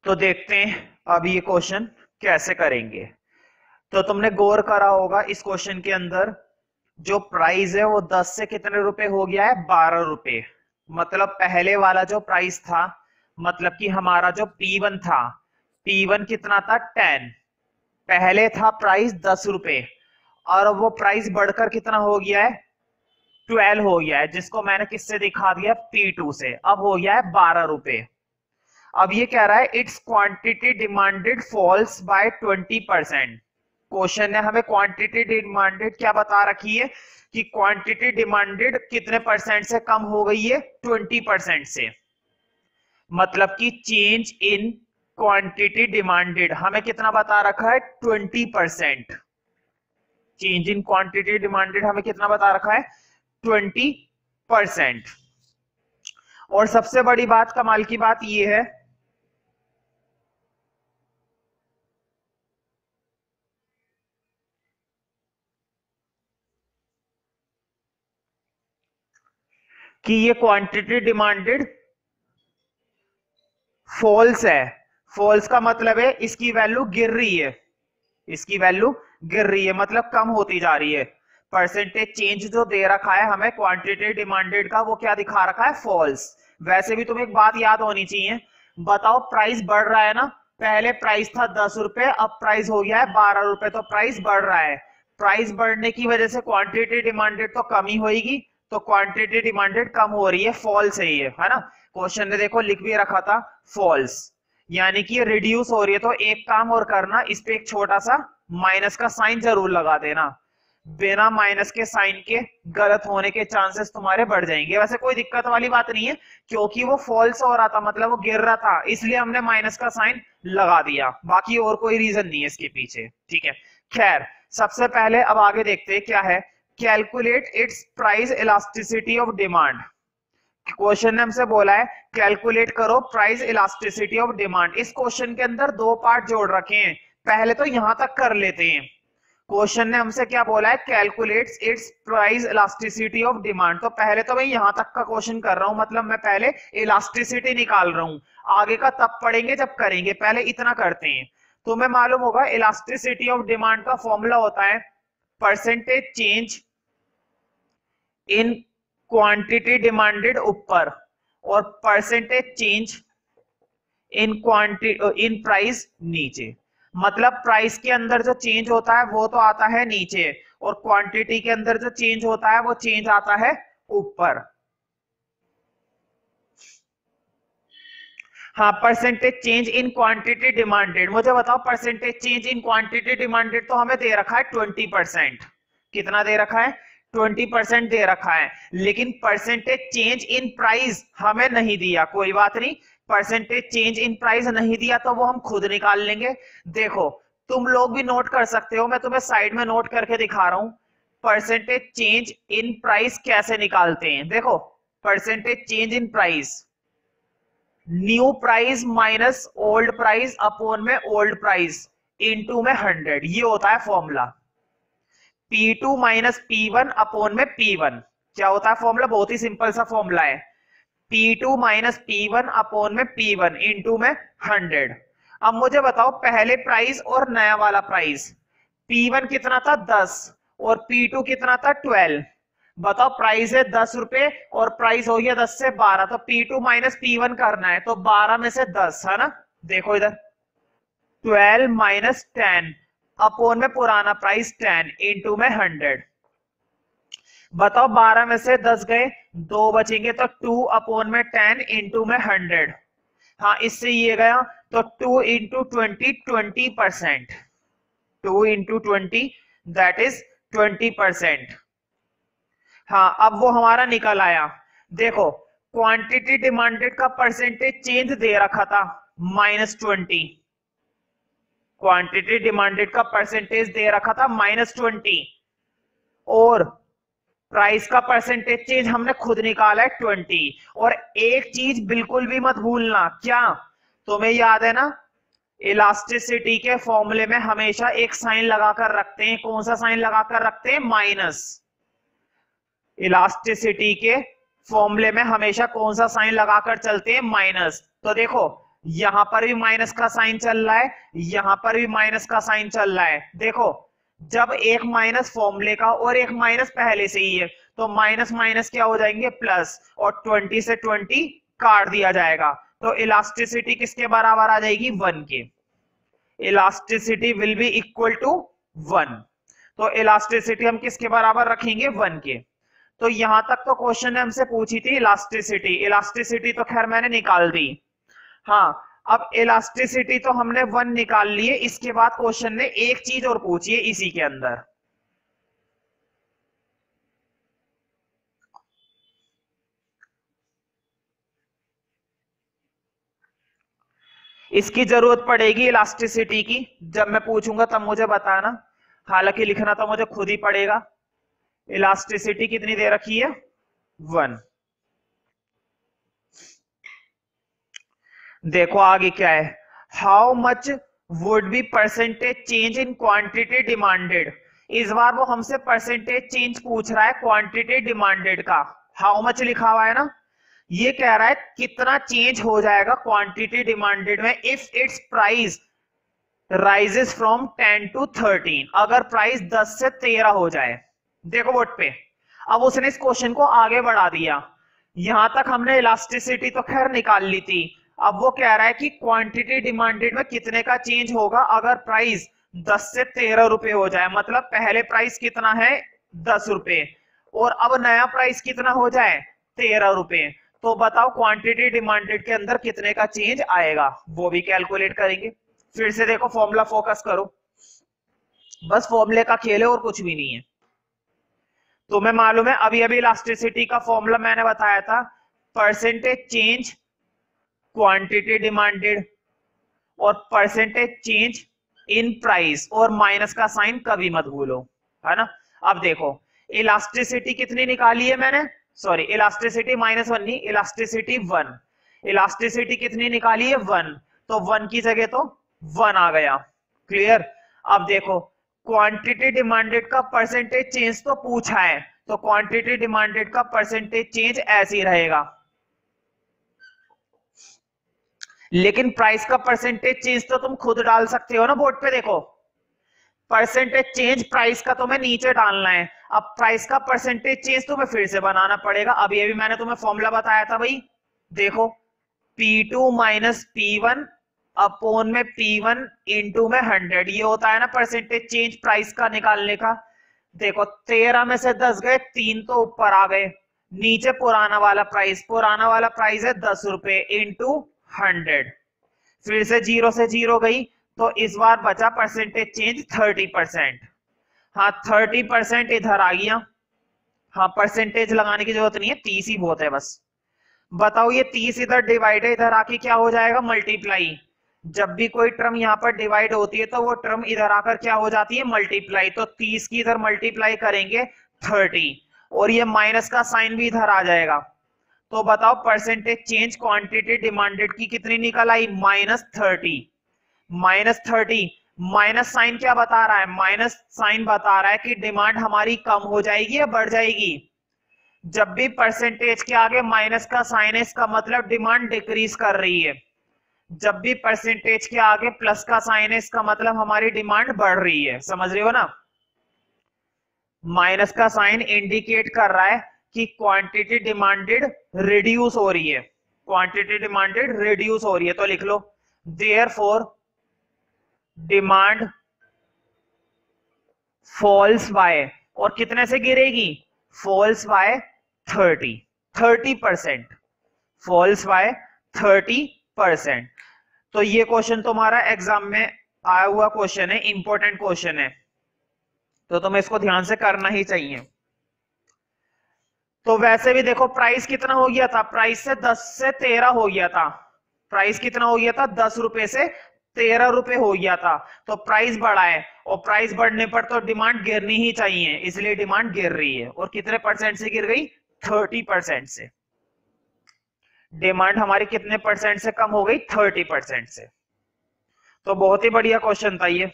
तो देखते हैं अब ये क्वेश्चन कैसे करेंगे। तो तुमने गौर करा होगा इस क्वेश्चन के अंदर जो प्राइस है वो 10 से कितने रुपए हो गया है, 12 रुपए। मतलब पहले वाला जो प्राइस था, मतलब कि हमारा जो P1 था, P1 कितना था, 10। पहले था प्राइस 10 रुपए और वो प्राइस बढ़कर कितना हो गया है, 12 हो गया है, जिसको मैंने किससे दिखा दिया, P2 से। अब हो गया है 12 रुपए। अब ये कह रहा है it's quantity demanded falls by 20%। Question ने हमें क्वांटिटी डिमांडेड क्या बता रखी है कि क्वांटिटी डिमांडेड कितने परसेंट से कम हो गई है, 20% से। मतलब कि चेंज इन क्वांटिटी डिमांडेड हमें कितना बता रखा है, 20%। चेंज इन क्वांटिटी डिमांडेड हमें कितना बता रखा है, 20%। और सबसे बड़ी बात, कमाल की बात यह है कि ये क्वांटिटी डिमांडेड फॉल्स है। फॉल्स का मतलब है इसकी वैल्यू गिर रही है, इसकी वैल्यू गिर रही है, मतलब कम होती जा रही है। परसेंटेज चेंज जो दे रखा है हमें क्वांटिटी डिमांडेड का, वो क्या दिखा रखा है, फॉल्स। वैसे भी तुम्हें एक बात याद होनी चाहिए, बताओ प्राइस बढ़ रहा है ना, पहले प्राइस था 10 रुपए, अब प्राइस हो गया है 12 रुपए, तो प्राइस बढ़ रहा है। प्राइस बढ़ने की वजह से क्वांटिटी डिमांडेड तो कमी होगी, तो क्वांटिटी डिमांडेड कम हो रही है, फॉल्स है ये, है ना। क्वेश्चन ने देखो लिख भी रखा था फॉल्स, यानी कि रिड्यूस हो रही है। तो एक काम और करना, इस पे एक छोटा सा माइनस का साइन जरूर लगा देना, बिना माइनस के साइन के गलत होने के चांसेस तुम्हारे बढ़ जाएंगे। वैसे कोई दिक्कत वाली बात नहीं है, क्योंकि वो फॉल्स हो रहा था, मतलब वो गिर रहा था, इसलिए हमने माइनस का साइन लगा दिया, बाकी और कोई रीजन नहीं है इसके पीछे, ठीक है। खैर, सबसे पहले अब आगे देखते हैं क्या है, calculate its price elasticity of demand. Question ने हमसे बोला है कैलकुलेट करो प्राइस इलास्टिसिटी ऑफ डिमांड। इस क्वेश्चन के अंदर दो पार्ट जोड़ रखे हैं, पहले तो यहां तक कर लेते हैं। क्वेश्चन ने हमसे क्या बोला है, calculates it's price elasticity of demand. तो पहले तो मैं यहां तक का क्वेश्चन कर रहा हूं, मतलब मैं पहले इलास्टिसिटी निकाल रहा हूं, आगे का तब पढ़ेंगे जब करेंगे, पहले इतना करते हैं। तो मैं मालूम होगा इलास्टिसिटी ऑफ डिमांड का फॉर्मूला होता है percentage change in quantity demanded ऊपर और percentage change in quantity in price नीचे। मतलब प्राइस के अंदर जो चेंज होता है वो तो आता है नीचे, और क्वांटिटी के अंदर जो चेंज होता है वो चेंज आता है ऊपर। हाँ, percentage change in quantity demanded, मुझे बताओ percentage change in quantity demanded तो हमें दे रखा है 20%। कितना दे रखा है, 20% दे रखा है, लेकिन परसेंटेज चेंज इन प्राइस हमें नहीं दिया। कोई बात नहीं, परसेंटेज चेंज इन प्राइस नहीं दिया तो वो हम खुद निकाल लेंगे। देखो, तुम लोग भी नोट कर सकते हो, मैं तुम्हें साइड में नोट करके दिखा रहा हूं परसेंटेज चेंज इन प्राइस कैसे निकालते हैं। देखो, percentage change in price, new price minus old price upon में ओल्ड प्राइस इनटू में 100, ये होता है formula. P2 minus P1 upon में P1, क्या होता है फॉर्मूला, बहुत ही सिंपल सा फॉर्मूला है, P2 माइनस P1 अपॉन में P1 इनटू में 100। अब मुझे बताओ पहले प्राइस और नया वाला प्राइस, P1 कितना था 10 और P2 कितना था 12। बताओ प्राइस है 10 रुपए और प्राइस हो गया 10 से 12, तो P2 माइनस P1 करना है, तो 12 में से 10, है ना। देखो इधर 12 माइनस 10 अपॉन में पुराना प्राइस 10 इनटू में 100। बताओ 12 में से 10 गए, 2 बचेंगे, तो 2 अपॉन में 10 इनटू में 100। हाँ, इससे ये गया, तो 2 इंटू 20, 20%। 2 into 20 that is 20%। हाँ, अब वो हमारा निकल आया। देखो, क्वांटिटी डिमांडेड का परसेंटेज चेंज दे रखा था -20, क्वांटिटी डिमांडेड का परसेंटेज दे रखा था -20, और प्राइस का परसेंटेज चेंज हमने खुद निकाला है 20। और एक चीज बिल्कुल भी मत भूलना, क्या तुम्हें याद है ना, इलास्टिसिटी के फॉर्मूले में हमेशा एक साइन लगाकर रखते हैं, कौन सा साइन लगाकर रखते हैं, माइनस। इलास्टिसिटी के फॉर्मूले में हमेशा कौन सा साइन लगाकर चलते हैं, माइनस। तो देखो यहां पर भी माइनस का साइन चल रहा है, यहां पर भी माइनस का साइन चल रहा है। देखो जब एक माइनस फॉर्मूले का और एक माइनस पहले से ही है तो माइनस माइनस क्या हो जाएंगे प्लस, और 20 से 20 काट दिया जाएगा, तो इलास्टिसिटी किसके बराबर आ जाएगी 1 के। Elasticity will be equal to 1। तो इलास्टिसिटी हम किसके बराबर रखेंगे 1 के। तो यहां तक तो क्वेश्चन ने हमसे पूछी थी इलास्टिसिटी, इलास्टिसिटी तो खैर मैंने निकाल दी। हाँ अब इलास्टिसिटी तो हमने 1 निकाल लिए, इसके बाद क्वेश्चन ने एक चीज और पूछी है इसी के अंदर। इसकी जरूरत पड़ेगी इलास्टिसिटी की, जब मैं पूछूंगा तब मुझे बताना, हालांकि लिखना तो मुझे खुद ही पड़ेगा। इलास्टिसिटी कितनी दे रखी है 1। देखो आगे क्या है, how much would be percentage change in quantity demanded. इस बार वो हमसे परसेंटेज चेंज पूछ रहा है क्वांटिटी डिमांडेड का। हाउ मच लिखा हुआ है ना, ये कह रहा है कितना चेंज हो जाएगा क्वांटिटी डिमांडेड में if it's price rises from 10 to 13, अगर प्राइस 10 से 13 हो जाए। देखो बोर्ड पे अब उसने इस क्वेश्चन को आगे बढ़ा दिया। यहां तक हमने इलास्टिसिटी तो खैर निकाल ली थी, अब वो कह रहा है कि क्वांटिटी डिमांडेड में कितने का चेंज होगा अगर प्राइस 10 से 13 रुपए हो जाए। मतलब पहले प्राइस कितना है 10 रुपए और अब नया प्राइस कितना हो जाए 13 रुपए, तो बताओ क्वांटिटी डिमांडेड के अंदर कितने का चेंज आएगा, वो भी कैलकुलेट करेंगे। फिर से देखो फॉर्मूला फोकस करो, बस फॉर्मूले का खेल है और कुछ भी नहीं है। तुम्हें मालूम है अभी अभी इलास्टिसिटी का फॉर्मूला मैंने बताया था, परसेंटेज चेंज क्वांटिटी डिमांडेड और परसेंटेज चेंज इन प्राइस, और माइनस का साइन कभी मत भूलो, है ना। अब देखो इलास्टिसिटी कितनी निकाली है मैंने, सॉरी इलास्टिसिटी -1 नहीं, इलास्टिसिटी 1। इलास्टिसिटी कितनी निकाली है 1, तो 1 की जगह तो 1 आ गया। क्लियर। अब देखो क्वांटिटी डिमांडेड का परसेंटेज चेंज तो पूछा है, तो क्वांटिटी डिमांडेड का परसेंटेज चेंज ऐसे ही रहेगा, लेकिन प्राइस का परसेंटेज चेंज तो तुम खुद डाल सकते हो ना बोर्ड पे। देखो परसेंटेज चेंज प्राइस का तुम्हें नीचे डालना है, अब प्राइस का परसेंटेज चेंज तुम्हें फिर से बनाना पड़ेगा। अब ये भी मैंने तुम्हें फॉर्मूला बताया था भाई, देखो P2 माइनस P1 अपॉन में P1 इंटू में 100, ये होता है ना परसेंटेज चेंज प्राइस का निकालने का। देखो 13 में से 10 गए, 3 तो ऊपर आ गए, नीचे पुराना वाला प्राइस है 10 रुपए इंटू 100, फिर से 0 से 0 गई, तो इस बार बचा परसेंटेज चेंज 30%। हाँ 30% इधर आ गया, हाँ परसेंटेज लगाने की जरूरत नहीं है, 30 ही बहुत है बस। बताओ ये 30 इधर डिवाइड है, इधर आके क्या हो जाएगा मल्टीप्लाई। जब भी कोई टर्म यहाँ पर डिवाइड होती है तो वो टर्म इधर आकर क्या हो जाती है मल्टीप्लाई, तो 30 की इधर मल्टीप्लाई करेंगे 30, और ये माइनस का साइन भी इधर आ जाएगा। तो बताओ परसेंटेज चेंज क्वांटिटी डिमांडेड की कितनी निकल आई -30। -30 माइनस साइन क्या बता रहा है, माइनस साइन बता रहा है कि डिमांड हमारी कम हो जाएगी या बढ़ जाएगी। जब भी परसेंटेज के आगे माइनस का साइन है इसका मतलब डिमांड डिक्रीज कर रही है, जब भी परसेंटेज के आगे प्लस का साइन है इसका मतलब हमारी डिमांड बढ़ रही है। समझ रहे हो ना, माइनस का साइन इंडिकेट कर रहा है कि क्वांटिटी डिमांडेड रिड्यूस हो रही है, क्वांटिटी डिमांडेड रिड्यूस हो रही है। तो लिख लो देयरफॉर डिमांड फॉल्स बाय, और कितने से गिरेगी फॉल्स बाय 30%, फॉल्स बाय 30%। तो ये क्वेश्चन तुम्हारा एग्जाम में आया हुआ क्वेश्चन है, इंपॉर्टेंट क्वेश्चन है, तो तुम्हें इसको ध्यान से करना ही चाहिए। तो वैसे भी देखो प्राइस कितना हो गया था, प्राइस से 10 से 13 हो गया था, प्राइस कितना हो गया था 10 रुपए से 13 रुपए हो गया था, तो प्राइस बढ़ा है, और प्राइस बढ़ने पर तो डिमांड गिरनी ही चाहिए, इसलिए डिमांड गिर रही है। और कितने परसेंट से गिर गई 30% से, डिमांड हमारी कितने परसेंट से कम हो गई 30% से। तो बहुत ही बढ़िया क्वेश्चन था ये।